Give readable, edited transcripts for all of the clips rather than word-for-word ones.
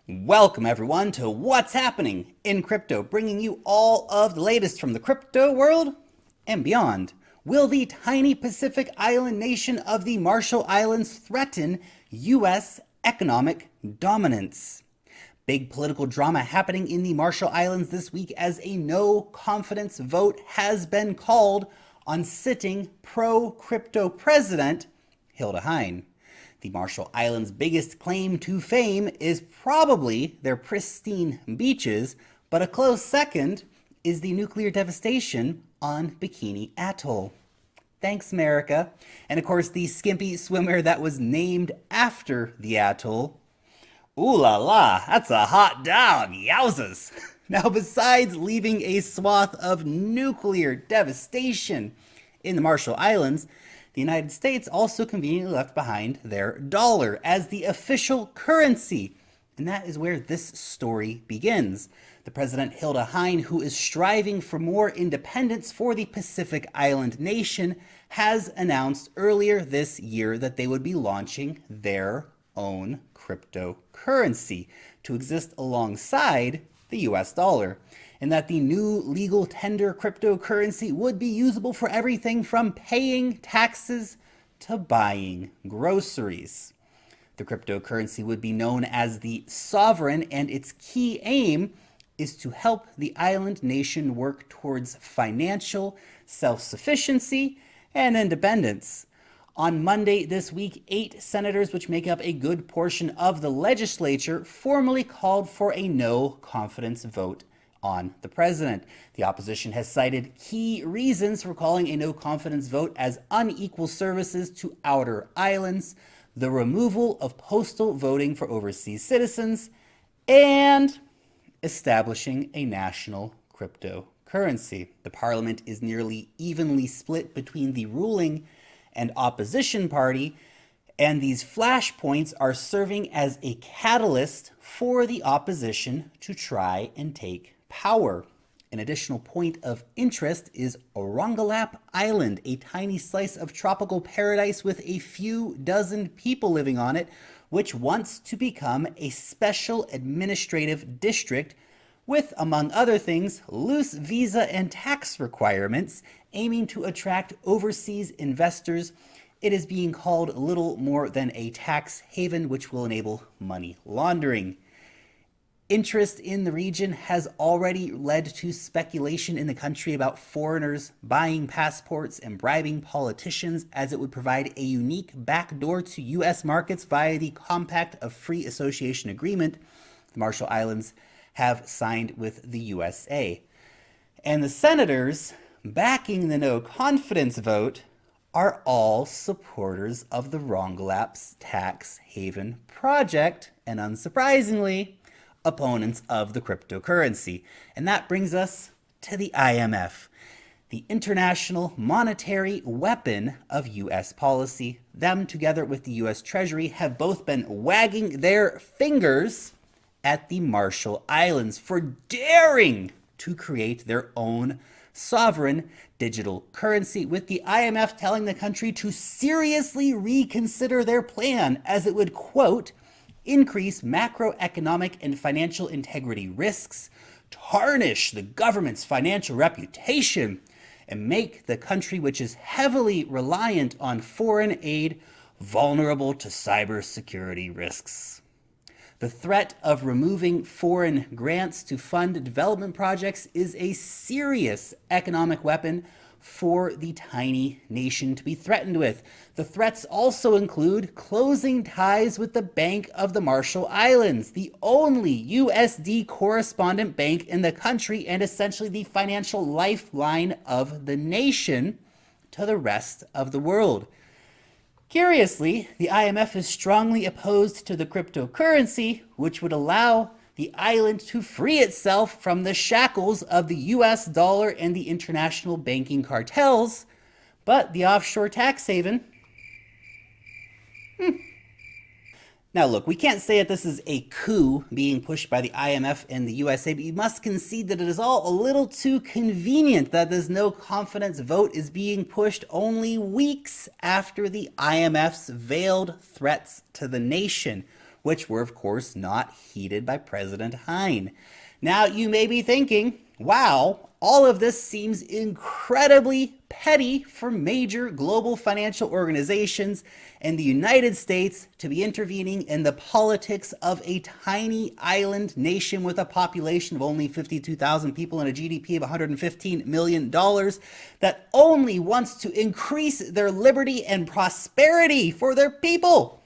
Welcome everyone to What's Happening in Crypto, bringing you all of the latest from the crypto world and beyond. Will the tiny Pacific island nation of the Marshall Islands threaten U.S. economic dominance? Big political drama happening in the Marshall Islands this week as a no confidence vote has been called on sitting pro-crypto president Hilda Heine. The Marshall Islands' biggest claim to fame is probably their pristine beaches, but a close second is the nuclear devastation on Bikini Atoll. Thanks, America. And of course, the skimpy swimwear that was named after the atoll. Ooh la la, that's a hot dog, yowzas. Now, besides leaving a swath of nuclear devastation in the Marshall Islands, the United States also conveniently left behind their dollar as the official currency. And that is where this story begins. The President Hilda Heine, who is striving for more independence for the Pacific Island nation, has announced earlier this year that they would be launching their own cryptocurrency to exist alongside the US dollar, and that the new legal tender cryptocurrency would be usable for everything from paying taxes to buying groceries. The cryptocurrency would be known as the Sovereign, and its key aim is to help the island nation work towards financial self-sufficiency and independence. On Monday this week, 8 senators, which make up a good portion of the legislature, formally called for a no-confidence vote on the president. The opposition has cited key reasons for calling a no-confidence vote as unequal services to outer islands, the removal of postal voting for overseas citizens, and establishing a national cryptocurrency. The parliament is nearly evenly split between the ruling and opposition party, and these flashpoints are serving as a catalyst for the opposition to try and take power. An additional point of interest is Rongelap Island, a tiny slice of tropical paradise with a few dozen people living on it, which wants to become a special administrative district with, among other things, loose visa and tax requirements aiming to attract overseas investors. It is being called little more than a tax haven, which will enable money laundering. Interest in the region has already led to speculation in the country about foreigners buying passports and bribing politicians, as it would provide a unique backdoor to U.S. markets via the Compact of Free Association Agreement the Marshall Islands have signed with the USA. And the senators backing the no confidence vote are all supporters of the Rongelap's tax haven project, and unsurprisingly, opponents of the cryptocurrency. And that brings us to the IMF, the international monetary weapon of U.S. policy. Them, together with the U.S. Treasury, have both been wagging their fingers at the Marshall Islands for daring to create their own sovereign digital currency, with the IMF telling the country to seriously reconsider their plan, as it would, quote, increase macroeconomic and financial integrity risks, tarnish the government's financial reputation, and make the country, which is heavily reliant on foreign aid, vulnerable to cybersecurity risks. The threat of removing foreign grants to fund development projects is a serious economic weapon for the tiny nation to be threatened with. The threats also include closing ties with the Bank of the Marshall Islands, the only USD correspondent bank in the country and essentially the financial lifeline of the nation to the rest of the world. Curiously, the IMF is strongly opposed to the cryptocurrency, which would allow the island to free itself from the shackles of the US dollar and the international banking cartels, but the offshore tax haven. Now look, we can't say that this is a coup being pushed by the IMF and the USA, but you must concede that it is all a little too convenient that this no confidence vote is being pushed only weeks after the IMF's veiled threats to the nation, which were, of course, not heeded by President Hein. Now, you may be thinking, wow, all of this seems incredibly petty for major global financial organizations and the United States to be intervening in the politics of a tiny island nation with a population of only 52,000 people and a GDP of $115 million that only wants to increase their liberty and prosperity for their people.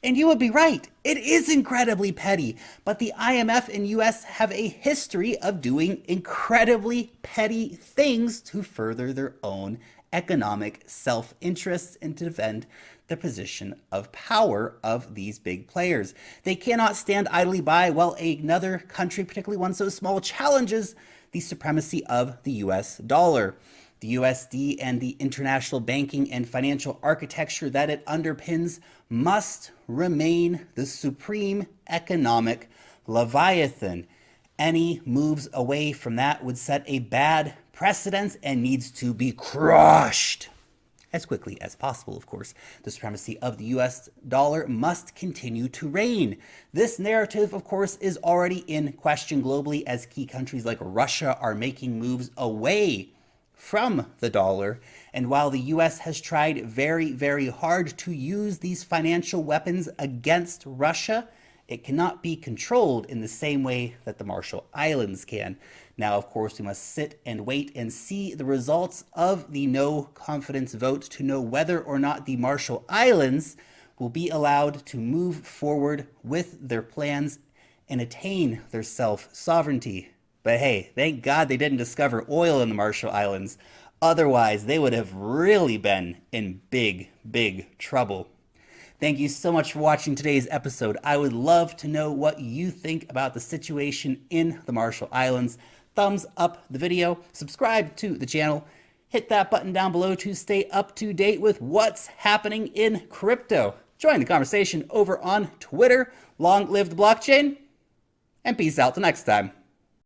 And you would be right. It is incredibly petty. But the IMF and US have a history of doing incredibly petty things to further their own economic self-interests and to defend the position of power of these big players. They cannot stand idly by while another country, particularly one so small, challenges the supremacy of the US dollar. The USD and the international banking and financial architecture that it underpins must remain the supreme economic leviathan. Any moves away from that would set a bad precedent and needs to be crushed as quickly as possible, of course. The supremacy of the US dollar must continue to reign. This narrative, of course, is already in question globally as key countries like Russia are making moves away from the dollar. And while the US has tried very, very hard to use these financial weapons against Russia, it cannot be controlled in the same way that the Marshall Islands can. Now, of course, we must sit and wait and see the results of the no confidence vote to know whether or not the Marshall Islands will be allowed to move forward with their plans and attain their self-sovereignty. But hey, thank God they didn't discover oil in the Marshall Islands. Otherwise, they would have really been in big, big trouble. Thank you so much for watching today's episode. I would love to know what you think about the situation in the Marshall Islands. Thumbs up the video, subscribe to the channel, hit that button down below to stay up to date with what's happening in crypto. Join the conversation over on Twitter. Long live the blockchain, and peace out till next time.